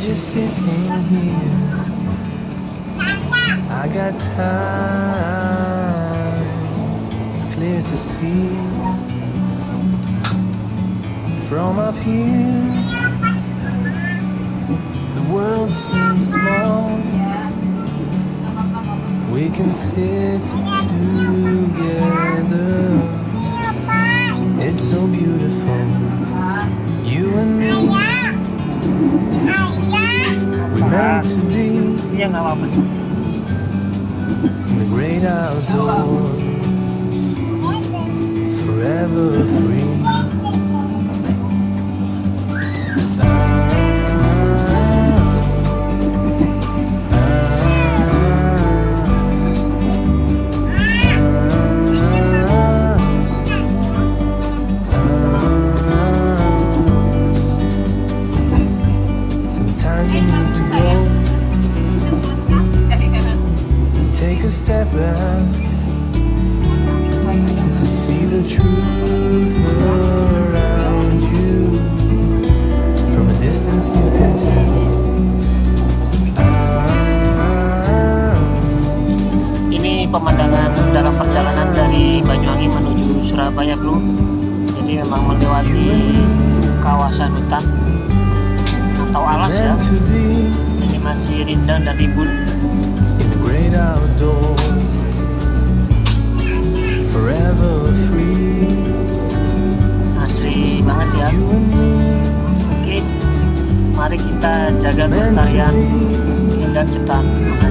just sitting here. I got time. It's clear to see from up here. The world seems small. We can sit together. It's so beautiful. You and me. We're meant to be Iya nggak apa-apa. in the great outdoors, forever free. Sometimes you need to go, take a step back to see the truth around you. From a distance you can tell. Ini pemandangan dalam perjalanan dari Banyuwangi menuju Surabaya, bro. Jadi memang melewati kawasan hutan atau alas ya. Meant to be Ini masih rindang dan rimbun. in the great outdoors, forever free. Asri banget ya. You and me, Oke, mari kita jaga meant to kelestarian be dan ciptaan lingkungan